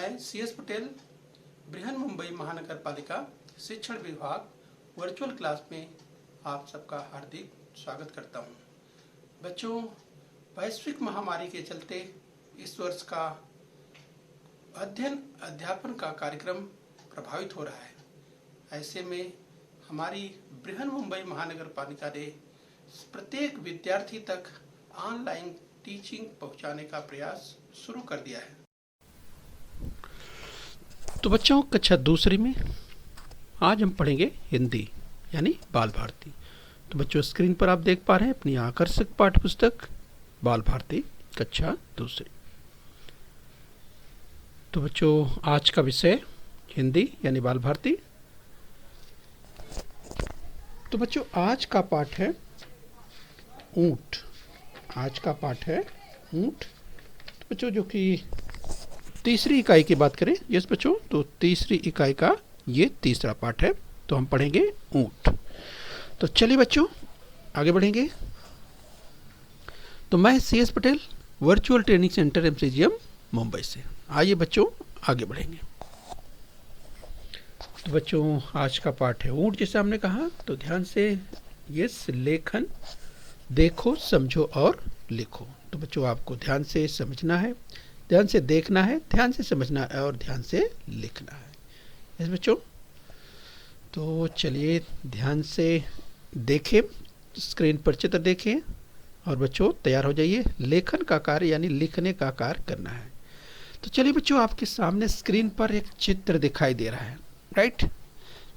मैं CS पटेल बृहन मुंबई महानगर पालिका शिक्षण विभाग वर्चुअल क्लास में आप सबका हार्दिक स्वागत करता हूं। बच्चों, वैश्विक महामारी के चलते इस वर्ष का अध्ययन अध्यापन का कार्यक्रम प्रभावित हो रहा है। ऐसे में हमारी बृहन मुंबई महानगर पालिका ने प्रत्येक विद्यार्थी तक ऑनलाइन टीचिंग पहुंचाने का प्रयास शुरू कर दिया है। तो बच्चों, कक्षा दूसरी में आज हम पढ़ेंगे हिंदी यानी बाल भारती। तो बच्चों, स्क्रीन पर आप देख पा रहे हैं अपनी आकर्षक पाठ्य पुस्तक बाल भारती कक्षा दूसरी। तो बच्चों, आज का विषय हिंदी यानी बाल भारती। तो बच्चों, आज का पाठ है ऊंट। आज का पाठ है ऊंट। तो बच्चों, जो कि तीसरी इकाई की बात करें, यस बच्चों, तो तीसरी इकाई का ये तीसरा पाठ है। तो हम पढ़ेंगे ऊंट। तो चलिए बच्चों, आगे बढ़ेंगे। तो मैं CS Patel virtual training centre MCGM Mumbai से। आइए बच्चों, आगे बढ़ेंगे। तो बच्चों, आज का पाठ है ऊंट, जैसे हमने कहा। तो ध्यान से यस लेखन देखो, समझो और लिखो। तो बच्चों, आपको ध्यान से समझना है, ध्यान से देखना है, ध्यान से समझना है और ध्यान से लिखना है। यस बच्चों, तो चलिए ध्यान से देखें, स्क्रीन पर चित्र देखें और बच्चों तैयार हो जाइए। लेखन का कार्य यानी लिखने का कार्य करना है। तो चलिए बच्चों, आपके सामने स्क्रीन पर एक चित्र दिखाई दे रहा है, राइट।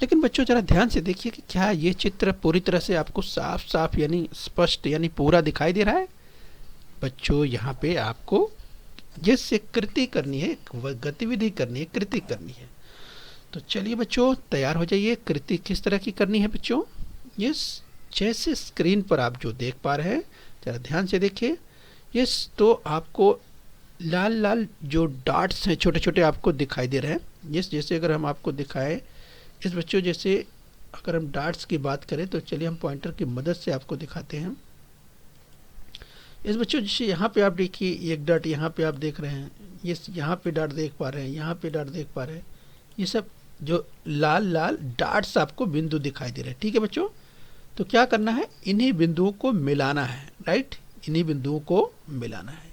लेकिन बच्चों जरा ध्यान से देखिए कि क्या ये चित्र पूरी तरह से आपको साफ साफ यानी स्पष्ट यानी पूरा दिखाई दे रहा है। बच्चों, यहाँ पे आपको जिससे कृति करनी है, गतिविधि करनी है, कृति करनी है। तो चलिए बच्चों, तैयार हो जाइए। कृति किस तरह की करनी है बच्चों? यस, जैसे स्क्रीन पर आप जो देख पा रहे हैं, जरा ध्यान से देखिए। यस, तो आपको लाल लाल जो डॉट्स हैं छोटे छोटे आपको दिखाई दे रहे हैं। यस, जैसे अगर हम आपको दिखाएं इस बच्चों, जैसे अगर हम डॉट्स की बात करें तो चलिए हम पॉइंटर की मदद से आपको दिखाते हैं। इस बच्चों, जैसे यहाँ पे आप देखिए एक डॉट यहाँ पे आप देख रहे हैं, ये यहाँ पे डॉट देख पा रहे हैं, यहाँ पे डॉट देख पा रहे हैं। ये सब जो लाल लाल डॉट्स आपको बिंदु दिखाई दे रहे हैं, ठीक है बच्चों। तो क्या करना है, इन्हीं बिंदुओं को मिलाना है, राइट। इन्हीं बिंदुओं को मिलाना है।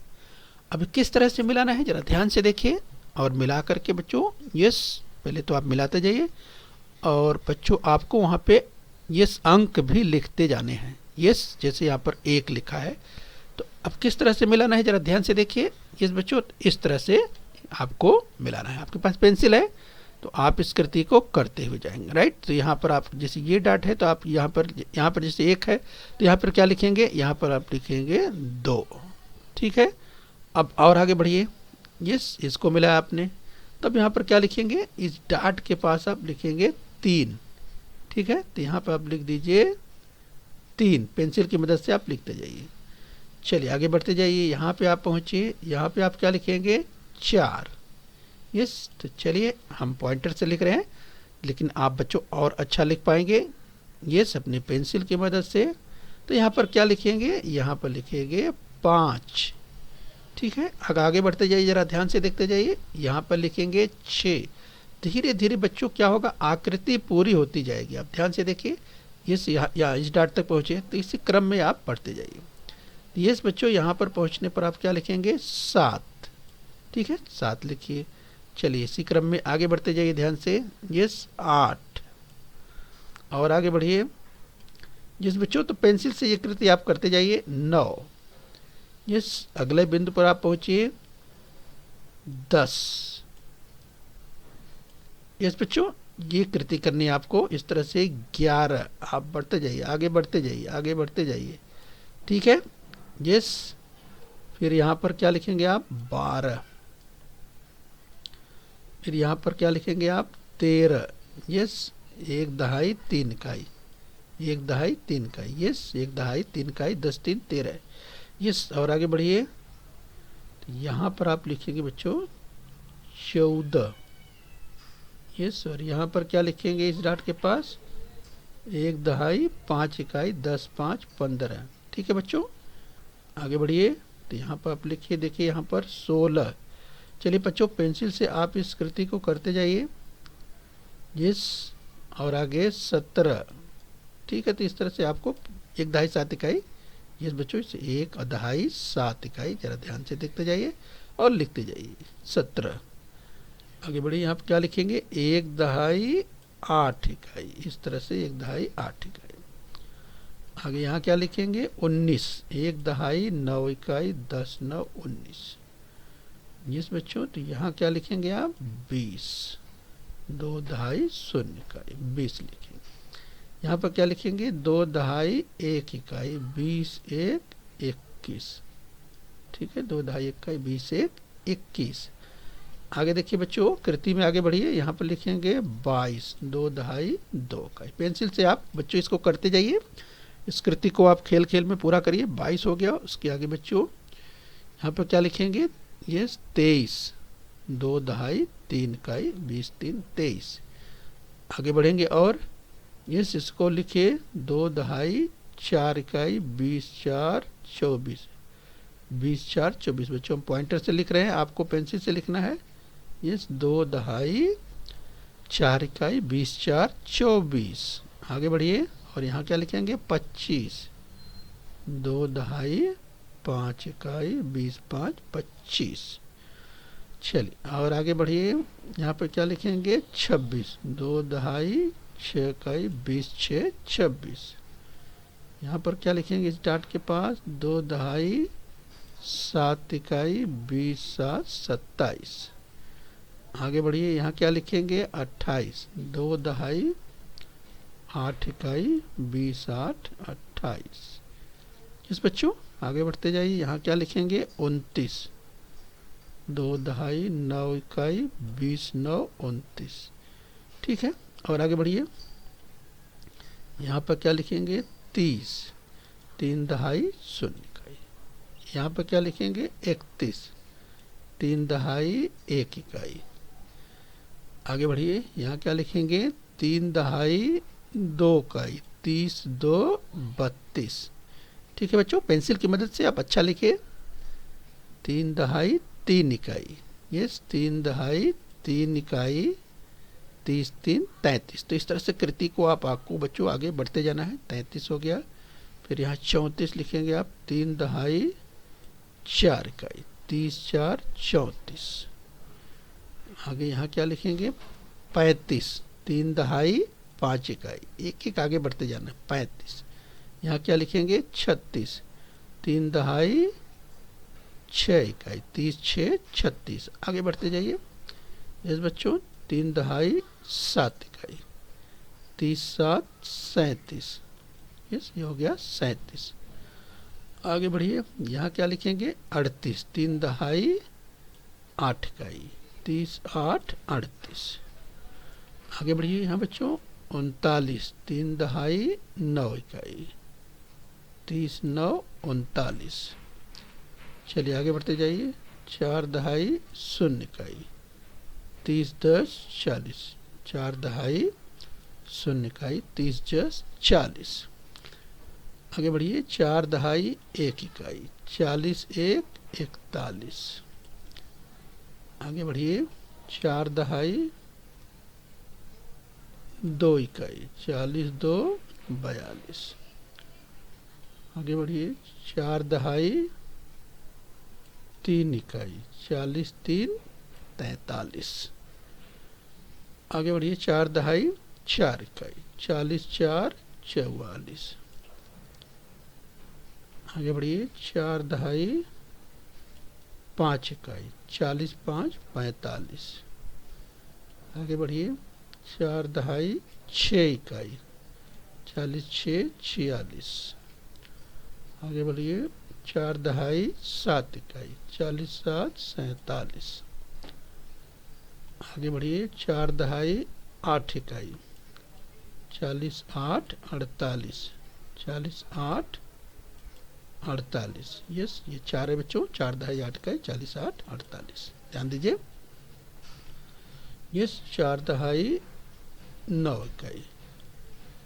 अब किस तरह से मिलाना है जरा ध्यान से देखिए और मिला करके बच्चों, यस, पहले तो आप मिलाते जाइए और बच्चों आपको वहाँ पे यस अंक भी लिखते जाने हैं। यस, जैसे यहाँ पर 1 लिखा है। तो अब किस तरह से मिलाना है जरा ध्यान से देखिए। यस बच्चों, इस तरह से आपको मिलाना है। आपके पास पेंसिल है तो आप इस कृति को करते हुए जाएंगे, राइट। तो यहाँ पर आप जैसे ये डॉट है तो आप यहाँ पर जैसे 1 है तो यहाँ पर क्या लिखेंगे, यहाँ पर आप लिखेंगे 2, ठीक है। अब और आगे बढ़िए। यस, इसको मिलाया आपने, तब यहाँ पर क्या लिखेंगे, इस डॉट के पास आप लिखेंगे 3, ठीक है। तो यहाँ पर आप लिख दीजिए 3, पेंसिल की मदद से आप लिखते जाइए। चलिए आगे बढ़ते जाइए। यहाँ पे आप पहुँचिए, यहाँ पे आप क्या लिखेंगे, 4। यस, तो चलिए हम पॉइंटर से लिख रहे हैं, लेकिन आप बच्चों और अच्छा लिख पाएंगे यस अपनी पेंसिल की मदद से। तो यहाँ पर क्या लिखेंगे, यहाँ पर लिखेंगे 5, ठीक है। आगे बढ़ते जाइए, जरा ध्यान से देखते जाइए। यहाँ पर लिखेंगे 6। धीरे धीरे बच्चों क्या होगा, आकृति पूरी होती जाएगी। आप ध्यान से देखिए। यस, यहाँ इस डॉट तक पहुँचे तो इसी क्रम में आप पढ़ते जाइए। यस बच्चों, यहाँ पर पहुँचने पर आप क्या लिखेंगे, 7, ठीक है, 7 लिखिए। चलिए इसी क्रम में आगे बढ़ते जाइए ध्यान से। यस, 8 और आगे बढ़िए। यस बच्चों, तो पेंसिल से ये कृति आप करते जाइए। 9। यस, अगले बिंदु पर आप पहुँचिए, 10। यस बच्चों, ये कृति करनी है आपको इस तरह से। 11 आप बढ़ते जाइए, आगे बढ़ते जाइए, आगे बढ़ते जाइए, ठीक है। यस, फिर यहाँ पर क्या लिखेंगे आप, 12। फिर यहाँ पर क्या लिखेंगे आप, 13। यस, 1 दहाई 3 इकाई, 1 दहाई 3 इकाई। यस, 1 दहाई 3 इकाई, 10 3 13। यस, और आगे बढ़िए। तो यहाँ पर आप लिखेंगे बच्चों 14। यस, और यहाँ पर क्या लिखेंगे इस डॉट के पास, 1 दहाई 5 इकाई, 10 5 15, ठीक है बच्चों। आगे बढ़िए। तो यहाँ पर आप लिखिए, देखिए यहाँ पर 16। चलिए बच्चों, पेंसिल से आप इस कृति को करते जाइए। यस, और आगे 17। ठीक है, तो इस तरह से आपको 1 दहाई 7 इकाई। यस बच्चों, इसे 1 दहाई 7 इकाई जरा ध्यान से देखते जाइए और लिखते जाइए। 17। आगे बढ़िए, यहाँ पर क्या लिखेंगे? 1 दहाई 8 इकाई। इस तरह से 1 दहाई 8 इकाई। आगे यहाँ क्या लिखेंगे? 19। 1 दहाई 9 इकाई, 10 9 19। यस बच्चों, तो यहाँ क्या लिखेंगे आप? 20। 2 दहाई 0 इकाई, 20 लिखेंगे। यहाँ पर क्या लिखेंगे? 2 दहाई 1 इकाई, 20 1 21। ठीक है, 2 दहाई 1 इकाई, 20 1 21। आगे देखिए बच्चों, कृति में आगे बढ़िए। यहाँ पर लिखेंगे 22। 2 दहाई 2 इकाई। पेंसिल से आप बच्चों इसको करते जाइए। इस कृति को आप खेल खेल में पूरा करिए। 22 हो गया। उसके आगे बच्चों यहाँ पर क्या लिखेंगे? ये 23। 2 दहाई 3 इकाई, 20 3 23। आगे बढ़ेंगे और यस, इसको लिखिए 2 दहाई 4 इकाई, 20 4 24। 20 4 24। बच्चों हम पॉइंटर से लिख रहे हैं, आपको पेंसिल से लिखना है। यस, 2 दहाई 4 इकाई, 20 4 24। आगे बढ़िए और यहाँ क्या लिखेंगे? 25। 2 दहाई 5 इकाई, 20 5 25। चलिए और आगे बढ़िए। यहाँ पर क्या लिखेंगे? 26। 2 दहाई 6 इकाई, 20 6 26। यहाँ पर क्या लिखेंगे? इस डाट के पास 2 दहाई 7 इकाई, 20 7 27। आगे बढ़िए, यहाँ क्या लिखेंगे? 28। 2 दहाई 8 इकाई, 20 8 28। इस बच्चों आगे बढ़ते जाइए। यहाँ क्या लिखेंगे? 29। 2 दहाई 9 इकाई, 20 9 29। ठीक है, और आगे बढ़िए। यहाँ पर क्या लिखेंगे? 30। 3 दहाई 0 इकाई। यहाँ पर क्या लिखेंगे? 31। 3 दहाई 1 इकाई। आगे बढ़िए, यहाँ क्या लिखेंगे? 3 दहाई 2 इकाई, 30 2 32। ठीक है बच्चों, पेंसिल की मदद से आप अच्छा लिखिए। 3 दहाई 3 इकाई। यस, 3 दहाई 3 इकाई, 30 3 33। तो इस तरह से कृति को आपको बच्चों आगे बढ़ते जाना है। 33 हो गया। फिर यहाँ 34 लिखेंगे आप। 3 दहाई 4 इकाई, 30 4 34। आगे यहाँ क्या लिखेंगे? 35। 3 दहाई 5 इकाई, एक एक आगे बढ़ते जाना है। 35। यहाँ क्या लिखेंगे? 36। 3 दहाई 6 इकाई, 30 6 36। आगे बढ़ते जाइए। यस बच्चों, 3 दहाई 7 इकाई, 30 7 37। यस, ये हो गया 37। आगे बढ़िए। यहाँ क्या लिखेंगे? 38। 3 दहाई 8 इकाई, 30 8 38। आगे बढ़िए यहाँ बच्चों। 39। 3 दहाई 9 इकाई, 30 9 39। चलिए आगे बढ़ते जाइए। 4 दहाई 0 इकाई, 30 10 40। 4 दहाई 0 इकाई, 30 10 40। आगे बढ़िए। 4 दहाई 1 इकाई, 40 1 41। आगे बढ़िए। 4 दहाई 2 इकाई, 40 2 42। आगे बढ़िए। 4 दहाई 3 इकाई, 40 3 43। आगे बढ़िए। 4 दहाई 4 इकाई, 40 4 44। आगे बढ़िए। 4 दहाई 5 इकाई, 40 5 45। आगे बढ़िए। 4 दहाई 6 इकाई, 40 6 46। आगे बढ़िए। 4 दहाई 7 इकाई, 40 7 47। आगे बढ़िए। 4 दहाई 8 इकाई, 40 8 48। 40 8 48। यस, ये 4 है बच्चों। 4 दहाई 8 इकाई, 40 8 48। ध्यान दीजिए। यस, 4 दहाई 9 इकाई,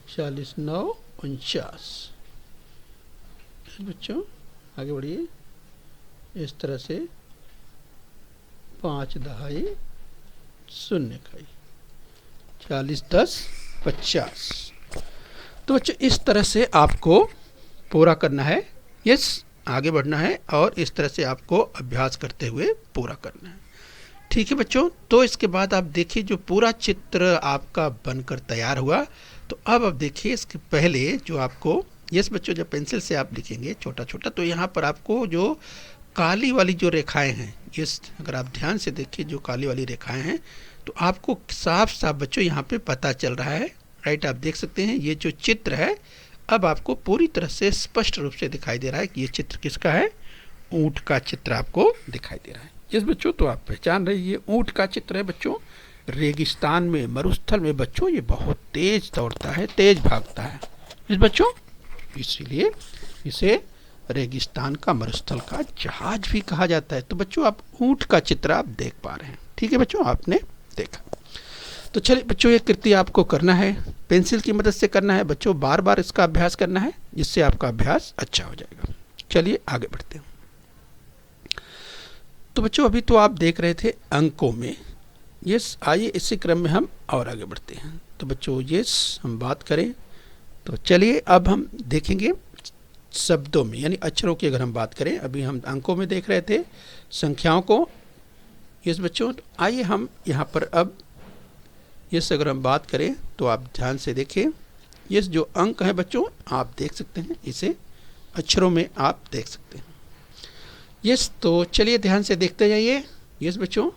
40 9 49। बच्चों आगे बढ़िए। इस तरह से 5 दहाई 0 इकाई, 40 10 50। तो बच्चों इस तरह से आपको पूरा करना है, यस आगे बढ़ना है और इस तरह से आपको अभ्यास करते हुए पूरा करना है। ठीक है बच्चों, तो इसके बाद आप देखिए जो पूरा चित्र आपका बनकर तैयार हुआ, तो अब आप देखिए इसके पहले जो आपको, यस बच्चों जब पेंसिल से आप लिखेंगे छोटा छोटा, तो यहाँ पर आपको जो काली वाली जो रेखाएं हैं, यस अगर आप ध्यान से देखिए जो काली वाली रेखाएं हैं, तो आपको साफ साफ बच्चों यहाँ पे पता चल रहा है, राइट। आप देख सकते हैं ये जो चित्र है अब आपको पूरी तरह से स्पष्ट रूप से दिखाई दे रहा है कि ये चित्र किसका है, ऊंट का चित्र आपको दिखाई दे रहा है। यस बच्चों, तो आप पहचान रहे ये ऊंट का चित्र है बच्चों। रेगिस्तान में, मरुस्थल में बच्चों ये बहुत तेज दौड़ता है, तेज भागता है इस बच्चों, इसीलिए इसे रेगिस्तान का, मरुस्थल का जहाज भी कहा जाता है। तो बच्चों आप ऊंट का चित्र आप देख पा रहे हैं, ठीक है बच्चों, आपने देखा। तो चलिए बच्चों ये कृति आपको करना है, पेंसिल की मदद से करना है बच्चों, बार बार इसका अभ्यास करना है जिससे आपका अभ्यास अच्छा हो जाएगा। चलिए आगे बढ़ते हैं। तो बच्चों अभी तो आप देख रहे थे अंकों में, यस आइए इसी क्रम में हम और आगे बढ़ते हैं। तो बच्चों यस हम बात करें तो चलिए अब हम देखेंगे शब्दों में, यानी अक्षरों की अगर हम बात करें, अभी हम अंकों में देख रहे थे संख्याओं को, यस बच्चों आइए हम यहाँ पर अब यस अगर हम बात करें तो आप ध्यान से देखिए, यस जो अंक है बच्चों आप देख सकते हैं, इसे अक्षरों में आप देख सकते हैं। यस तो चलिए ध्यान से देखते जाइए यस बच्चों,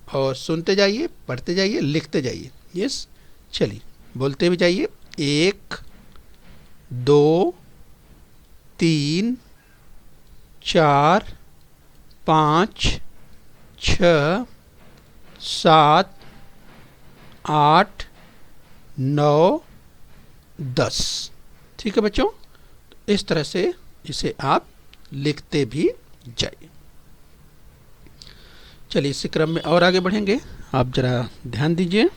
और सुनते जाइए, पढ़ते जाइए, लिखते जाइए। यस चलिए बोलते भी जाइए, 1 2 3 4 5 6 7 8 9 10। ठीक है बच्चों, इस तरह से इसे आप लिखते भी जाइए। चलिए इसी क्रम में और आगे बढ़ेंगे, आप जरा ध्यान दीजिए।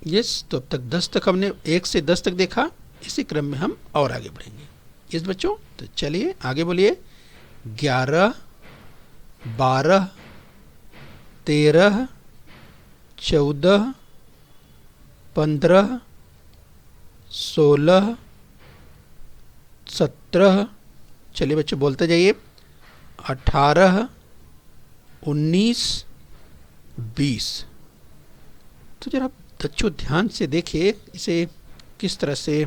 यस तो अब तक 10 तक हमने 1 से 10 तक देखा, इसी क्रम में हम और आगे बढ़ेंगे। यस बच्चों, तो चलिए आगे बोलिए। 11 12 13 14 15 16 17, चलिए बच्चों बोलते जाइए, 18 19 20। तो जरा बच्चों ध्यान से देखिए इसे किस तरह से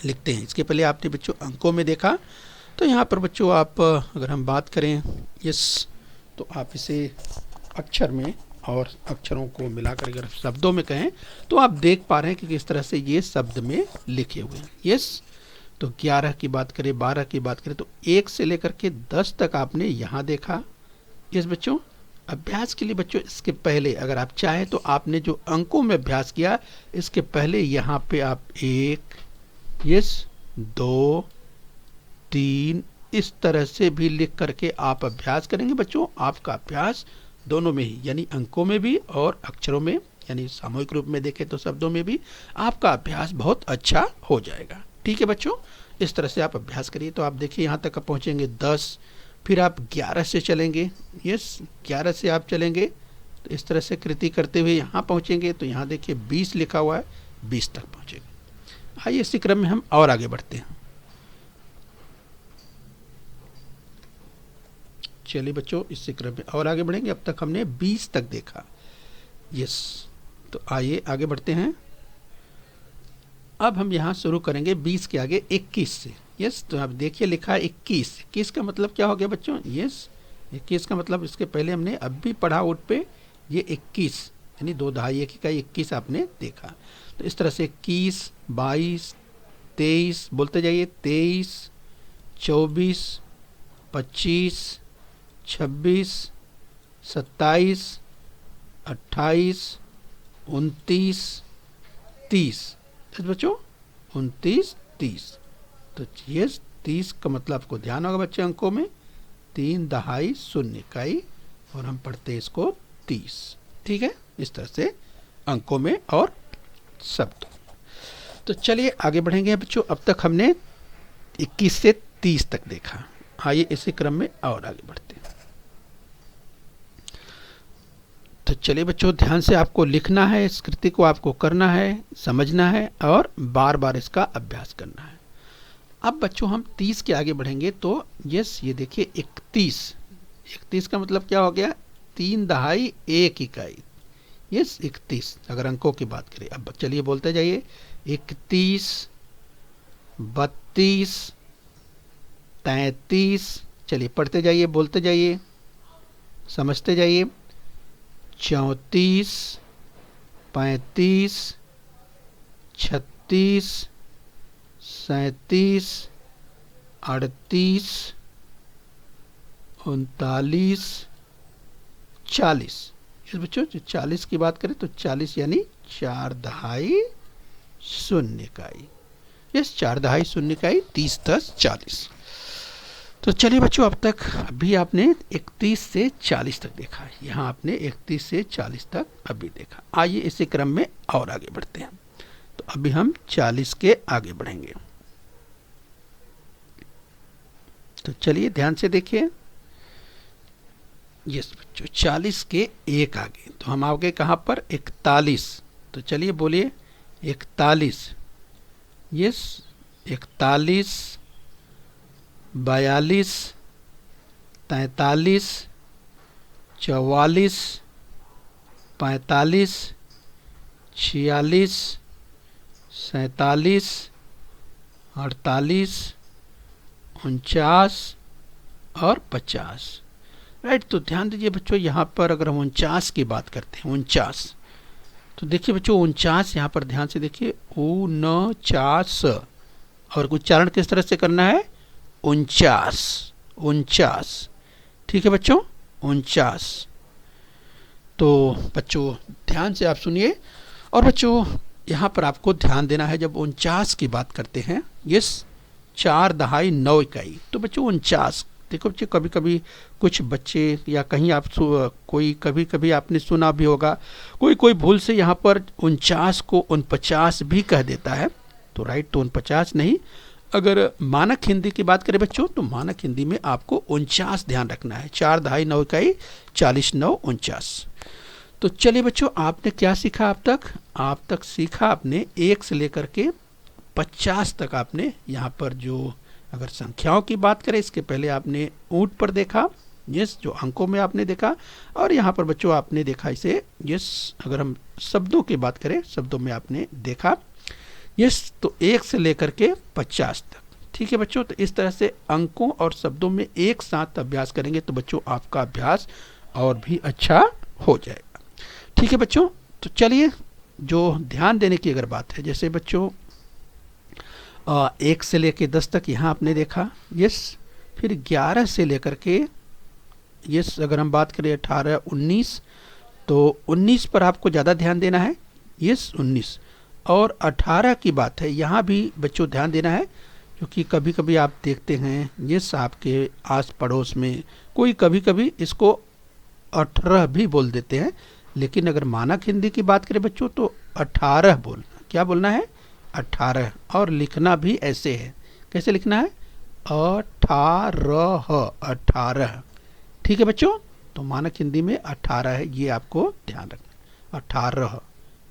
लिखते हैं। इसके पहले आपने बच्चों अंकों में देखा, तो यहाँ पर बच्चों आप अगर हम बात करें यस, तो आप इसे अक्षर में और अक्षरों को मिलाकर अगर शब्दों में कहें तो आप देख पा रहे हैं कि किस तरह से ये शब्द में लिखे हुए हैं। यस तो 11 की बात करें, 12 की बात करें, तो 1 से लेकर के 10 तक आपने यहाँ देखा। यस बच्चों, अभ्यास के लिए बच्चों इसके पहले अगर आप चाहें तो आपने जो अंकों में अभ्यास किया, इसके पहले यहाँ पे आप 1 यस 2 3 इस तरह से भी लिख करके आप अभ्यास करेंगे बच्चों। आपका अभ्यास दोनों में ही, यानी अंकों में भी और अक्षरों में, यानी सामूहिक रूप में देखें तो शब्दों में भी आपका अभ्यास बहुत अच्छा हो जाएगा। ठीक है बच्चों, इस तरह से आप अभ्यास करिए। तो आप देखिए यहाँ तक आप पहुँचेंगे 10, फिर आप 11 से चलेंगे। यस 11 से आप चलेंगे तो इस तरह से कृति करते हुए यहाँ पहुँचेंगे, तो यहाँ देखिए 20 लिखा हुआ है, 20 तक पहुँचेंगे। आइए इसी क्रम में हम और आगे बढ़ते हैं। चलिए बच्चों इसी क्रम में और आगे बढ़ेंगे। अब तक हमने 20 तक देखा। यस तो आइए आगे बढ़ते हैं। अब हम यहाँ शुरू करेंगे 20 के आगे 21 से। यस तो आप देखिए लिखा है 21। 21 का मतलब क्या हो गया बच्चों? यस 21 का मतलब इसके पहले हमने अब भी पढ़ा उठ पे, ये 21 यानी 2 दहाई 1 का 21 आपने देखा। तो इस तरह से 21 22 23 बोलते जाइए, 23 24 25 26 27 28 29 30। बच्चों 29 30। तो ये 30 का मतलब आपको ध्यान होगा बच्चे अंकों में 3 दहाई 0 इकाई, और हम पढ़ते हैं इसको 30। ठीक है, इस तरह से अंकों में और शब्द। तो चलिए आगे बढ़ेंगे बच्चों। अब तक हमने 21 से 30 तक देखा। आइए इसी क्रम में और आगे बढ़ते हैं। तो चलिए बच्चों, ध्यान से आपको लिखना है, इस कृति को आपको करना है, समझना है और बार बार इसका अभ्यास करना है। अब बच्चों हम 30 के आगे बढ़ेंगे तो यस, ये देखिए 31। 31 का मतलब क्या हो गया? 3 दहाई 1 इकाई। यस 31 अगर अंकों की बात करें। अब चलिए बोलते जाइए, 31, 32, 33, चलिए पढ़ते जाइए, बोलते जाइए, समझते जाइए। 34, 35, 36, 37, 38, 39, 40। इस बच्चों जो 40 की बात करें तो 40 यानी 4 दहाई 0 इकाई। यस 4 दहाई 0 इकाई, 30, 10, 40। तो चलिए बच्चों, अब तक अभी आपने 31 से 40 तक देखा है। यहाँ आपने 31 से 40 तक अभी देखा। आइए इसी क्रम में और आगे बढ़ते हैं। तो अभी हम 40 के आगे बढ़ेंगे। तो चलिए ध्यान से देखिए। यस बच्चों, 40 के एक आगे तो हम आगे कहाँ पर? 41। तो चलिए बोलिए 41। यस 41, 42, 43, 44, 45, 46, 47, 48, 49 और 50। राइट। तो ध्यान दीजिए बच्चों, यहाँ पर अगर हम 49 की बात करते हैं, 49, तो देखिए बच्चों 49 यहाँ पर ध्यान से देखिए, 49 और उच्चारण किस तरह से करना है? 49, 49। ठीक है बच्चों, 49। तो बच्चों ध्यान से आप सुनिए। और बच्चों यहाँ पर आपको ध्यान देना है, जब 49 की बात करते हैं, यस 4 दहाई 9 इकाई। तो बच्चों 49, देखो बच्चे कभी कभी कुछ बच्चे या कहीं आप कोई कभी कभी आपने सुना भी होगा, कोई कोई भूल से यहाँ पर 49 को 49 भी कह देता है। तो राइट, तो 49 नहीं। अगर मानक हिंदी की बात करें बच्चों, तो मानक हिंदी में आपको 49 ध्यान रखना है। 4 दहाई 9 इकाई, 40, 9, 49। तो चलिए बच्चों, आपने क्या सीखा अब तक? आप तक सीखा आपने 1 से लेकर के 50 तक। आपने यहाँ पर जो अगर संख्याओं की बात करें, इसके पहले आपने ऊंट पर देखा, यस जो अंकों में आपने देखा। और यहाँ पर बच्चों आपने देखा इसे, यस अगर हम शब्दों की बात करें, शब्दों में आपने देखा, यस तो 1 से लेकर के 50 तक। ठीक है बच्चों, तो इस तरह से अंकों और शब्दों में एक साथ अभ्यास करेंगे तो बच्चों आपका अभ्यास और भी अच्छा हो जाएगा। ठीक है बच्चों, तो चलिए जो ध्यान देने की अगर बात है, जैसे बच्चों 1 से लेकर 10 तक यहाँ आपने देखा, यस। फिर 11 से लेकर के, यस अगर हम बात करें 18, 19, तो 19 पर आपको ज़्यादा ध्यान देना है, यस 19। और 18 की बात है, यहाँ भी बच्चों ध्यान देना है, क्योंकि कभी कभी आप देखते हैं यस आपके आस पड़ोस में कोई कभी कभी इसको 18 भी बोल देते हैं। लेकिन अगर मानक हिंदी की बात करें बच्चों, तो 18 बोलना। क्या बोलना है? 18। और लिखना भी ऐसे है। कैसे लिखना है? 18, 18। ठीक है बच्चों, तो मानक हिंदी में 18 है, ये आपको ध्यान रखना। 18,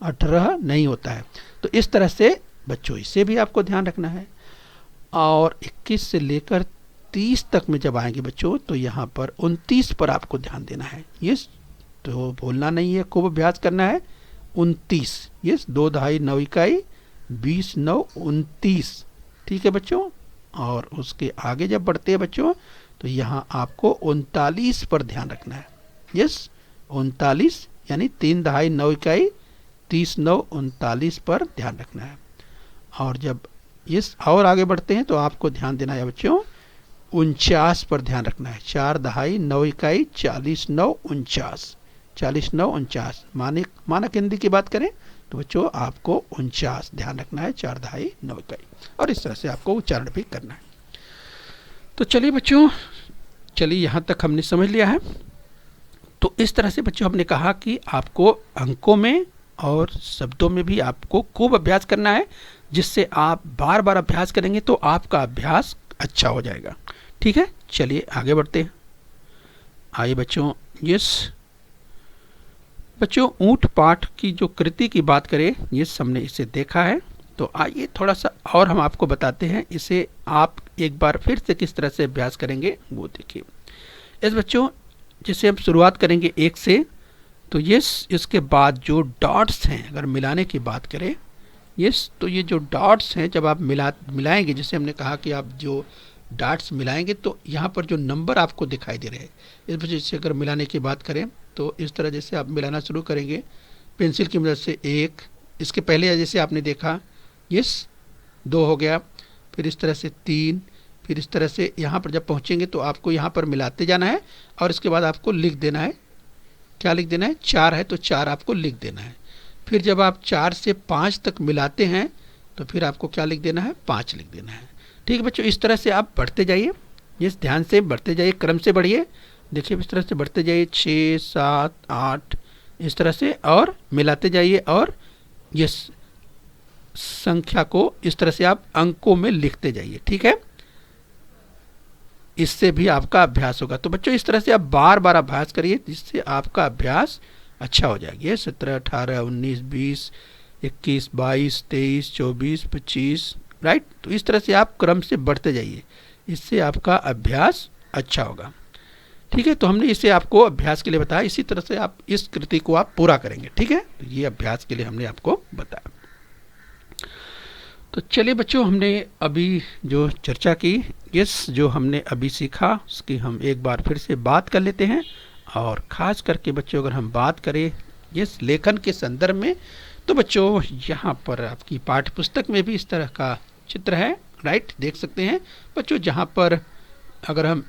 18 नहीं होता है। तो इस तरह से बच्चों इसे भी आपको ध्यान रखना है। और 21 से लेकर 30 तक में जब आएंगे बच्चों, तो यहाँ पर 29 पर आपको ध्यान देना है। यस तो बोलना नहीं है, खूब अभ्यास करना है। 29, यस 2 दहाई 9 इकाई, 20, 9, 29। ठीक है बच्चों। और उसके आगे जब बढ़ते हैं बच्चों, तो यहाँ आपको 39 पर ध्यान रखना है। यस 39 यानी 3 दहाई 9 इकाई, 30, 9, 39 पर ध्यान रखना है। और जब यस और आगे बढ़ते हैं, तो आपको ध्यान देना है बच्चों 49 पर ध्यान रखना है। 4 दहाई 9 इकाई, 40, 9, 49। 40, 9, 49। मानक हिंदी की बात करें तो बच्चों आपको 49 ध्यान रखना है, 4 दहाई 9 इकाई। और इस तरह से आपको उच्चारण भी करना है। तो चलिए बच्चों, चलिए यहाँ तक हमने समझ लिया है। तो इस तरह से बच्चों हमने कहा कि आपको अंकों में और शब्दों में भी आपको खूब अभ्यास करना है, जिससे आप बार बार अभ्यास करेंगे तो आपका अभ्यास अच्छा हो जाएगा। ठीक है, चलिए आगे बढ़ते हैं। आइए बच्चों, यस बच्चों ऊंट पाठ की जो कृति की बात करें, ये हमने इसे देखा है, तो आइए थोड़ा सा और हम आपको बताते हैं इसे आप एक बार फिर से किस तरह से अभ्यास करेंगे वो देखिए। इस बच्चों जैसे हम शुरुआत करेंगे एक से, तो ये इसके बाद जो डॉट्स हैं अगर मिलाने की बात करें, तो ये जो डॉट्स हैं जब आप मिलाएंगे, जैसे हमने कहा कि आप जो डॉट्स मिलाएंगे तो यहाँ पर जो नंबर आपको दिखाई दे रहे हैं, इस वजह से अगर मिलाने की बात करें तो इस तरह जैसे आप मिलाना शुरू करेंगे पेंसिल की मदद से, एक इसके पहले जैसे आपने देखा यस 2 हो गया, फिर इस तरह से 3, फिर इस तरह से यहाँ पर जब पहुँचेंगे तो आपको यहाँ पर मिलाते जाना है और इसके बाद आपको लिख देना है, क्या लिख देना है, 4 है तो 4 आपको लिख देना है। फिर जब आप 4 से 5 तक मिलाते हैं तो फिर आपको क्या लिख देना है, 5 लिख देना है। ठीक है बच्चों, इस तरह से आप बढ़ते जाइए, इस ध्यान से बढ़ते जाइए, क्रम से बढ़िए, देखिए इस तरह से बढ़ते जाइए 6, 7, 8 इस तरह से, और मिलाते जाइए और ये संख्या को इस तरह से आप अंकों में लिखते जाइए। ठीक है, इससे भी आपका अभ्यास होगा। तो बच्चों इस तरह से आप बार बार अभ्यास करिए जिससे आपका अभ्यास अच्छा हो जाएगा। 17, 18, 19, 20, 21, 22, 23, 24, 25, राइट। तो इस तरह से आप क्रम से बढ़ते जाइए, इससे आपका अभ्यास अच्छा होगा। ठीक है, तो हमने इसे आपको अभ्यास के लिए बताया, इसी तरह से आप इस कृति को आप पूरा करेंगे। ठीक है, तो ये अभ्यास के लिए हमने आपको बताया। तो चलिए बच्चों, हमने अभी जो चर्चा की, जो हमने अभी सीखा उसकी हम एक बार फिर से बात कर लेते हैं। और ख़ास करके बच्चों अगर हम बात करें इस लेखन के संदर्भ में, तो बच्चों यहाँ पर आपकी पाठ्य पुस्तक में भी इस तरह का चित्र है, राइट, देख सकते हैं बच्चों। जहाँ पर अगर हम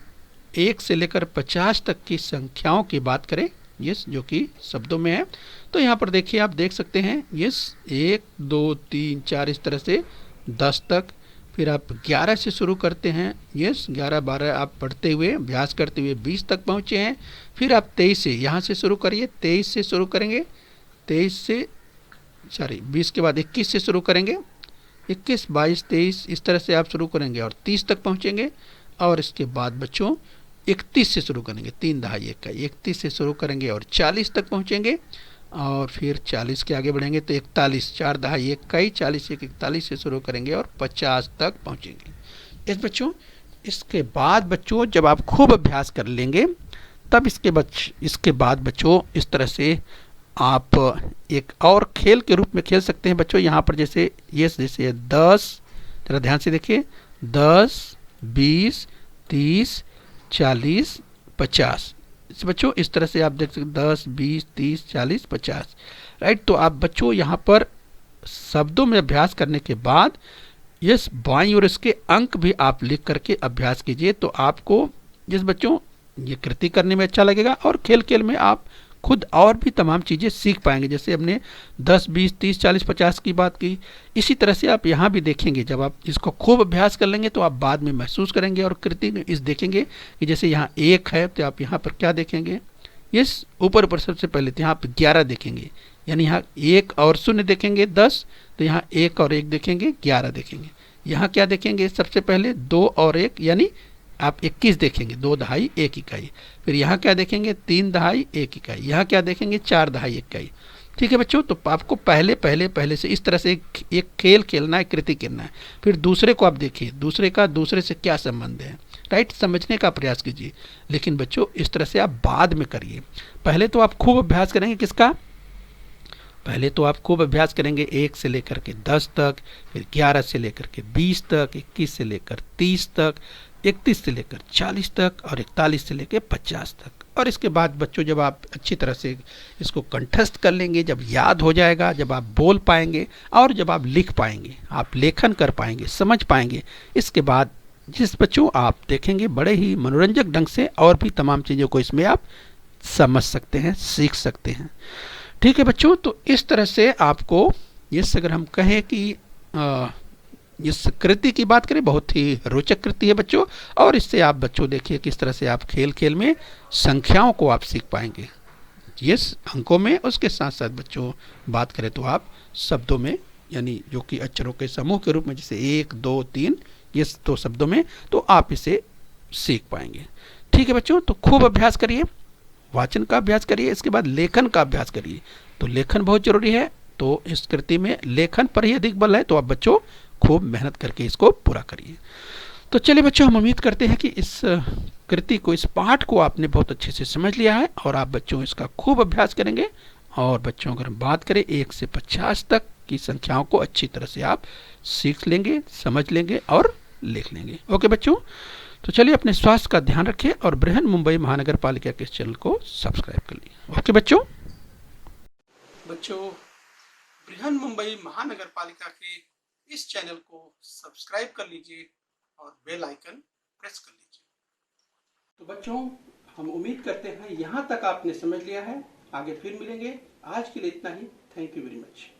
1 से लेकर 50 तक की संख्याओं की बात करें, जो कि शब्दों में है, तो यहाँ पर देखिए आप देख सकते हैं 1, 2, 3, 4 इस तरह से 10 तक। फिर आप 11 से शुरू करते हैं, 11, 12 आप पढ़ते हुए अभ्यास करते हुए 20 तक पहुँचे हैं। फिर आप 23 से यहाँ से शुरू करिए, 23 से शुरू करेंगे, 20 के बाद 21 से शुरू करेंगे, 21, 22, 23 इस तरह से आप शुरू करेंगे और 30 तक पहुँचेंगे। और इसके बाद बच्चों 31 से शुरू करेंगे, 3 दहाई 31 से शुरू करेंगे और 40 तक पहुँचेंगे। और फिर 40 के आगे बढ़ेंगे तो 41, 4 दहाई 21, 40 41 से शुरू करेंगे और 50 तक पहुँचेंगे। बच्चों इसके बाद बच्चों जब आप खूब अभ्यास कर लेंगे तब इसके बाद बच्चों इस तरह से आप एक और खेल के रूप में खेल सकते हैं बच्चों। यहाँ पर जैसे जैसे 10, जरा ध्यान से देखिए, 10, 20, 30, 40, 50 बच्चों इस तरह से आप देख सकते 10, 20, 30, 40, 50, राइट। तो आप बच्चों यहाँ पर शब्दों में अभ्यास करने के बाद बाईं ओर इसके अंक भी आप लिख करके अभ्यास कीजिए, तो आपको बच्चों ये कृति करने में अच्छा लगेगा और खेल खेल में आप खुद और भी तमाम चीज़ें सीख पाएंगे। जैसे हमने 10, 20, 30, 40, 50 की बात की, इसी तरह से आप यहाँ भी देखेंगे। जब आप इसको खूब अभ्यास कर लेंगे तो आप बाद में महसूस करेंगे और कृति में इस देखेंगे कि जैसे यहाँ 1 है तो आप यहाँ पर क्या देखेंगे, ऊपर सबसे पहले तो यहाँ पर 11 देखेंगे, यानी यहाँ 1 और 0 देखेंगे 10, तो यहाँ 1 और 1 देखेंगे 11 देखेंगे। यहाँ क्या देखेंगे, सबसे पहले 2 और 1 यानी आप 21 देखेंगे, 2 दहाई 1 इकाई। फिर यहाँ क्या देखेंगे, 3 दहाई 1 इकाई। यहाँ क्या देखेंगे, 4 दहाई 1 इकाई। ठीक है बच्चों, तो आपको पहले से इस तरह से एक खेल खेलना है, कृति करना है। फिर दूसरे को आप देखिए, दूसरे से क्या संबंध है, राइट, समझने का प्रयास कीजिए। लेकिन बच्चों इस तरह से आप बाद में करिए। पहले तो आप खूब अभ्यास करेंगे किसका, पहले तो आप खूब अभ्यास करेंगे 1 से लेकर के 10 तक, फिर 11 से लेकर के 20 तक, 21 से लेकर 30 तक, 31 से लेकर 40 तक और 41 से लेकर 50 तक। और इसके बाद बच्चों जब आप अच्छी तरह से इसको कंठस्थ कर लेंगे, जब याद हो जाएगा, जब आप बोल पाएंगे और जब आप लिख पाएंगे, आप लेखन कर पाएंगे, समझ पाएंगे, इसके बाद बच्चों आप देखेंगे बड़े ही मनोरंजक ढंग से और भी तमाम चीज़ों को इसमें आप समझ सकते हैं, सीख सकते हैं। ठीक है बच्चों, तो इस तरह से आपको अगर हम कहें कि इस कृति की बात करें, बहुत ही रोचक कृति है बच्चों। और इससे आप बच्चों देखिए किस तरह से आप खेल खेल में संख्याओं को आप सीख पाएंगे, अंकों में। उसके साथ साथ बच्चों बात करें तो आप शब्दों में, यानी जो कि अक्षरों के समूह के रूप में, जैसे 1, 2, 3 तो शब्दों में, तो आप इसे सीख पाएंगे। ठीक है बच्चों, तो खूब अभ्यास करिए वाचन का अभ्यास करिए, इसके बाद लेखन का अभ्यास करिए। तो लेखन बहुत जरूरी है, तो इस कृति में लेखन पर ही अधिक बल है, तो आप बच्चों खूब मेहनत करके इसको पूरा करिए। तो चलिए बच्चों, हम उम्मीद करते हैं कि इस कृति को, इस पाठ को आपने बहुत अच्छे से समझ लिया है और आप बच्चों इसका खूब अभ्यास करेंगे। और बच्चों अगर हम बात करें 1 से 50 तक की संख्याओं को अच्छी तरह से आप सीख लेंगे, समझ लेंगे और लिख लेंगे। ओके बच्चों, तो चलिए अपने स्वास्थ्य का ध्यान रखें और बृहन मुंबई महानगर पालिका के इस चैनल को सब्सक्राइब कर लीजिए। ओके बच्चों। बच्चों, बृहन मुंबई महानगर पालिका के इस चैनल को सब्सक्राइब कर लीजिए और बेल आइकन प्रेस कर लीजिए। तो बच्चों, हम उम्मीद करते हैं यहाँ तक आपने समझ लिया है। आगे फिर मिलेंगे। आज के लिए इतना ही। Thank you very much.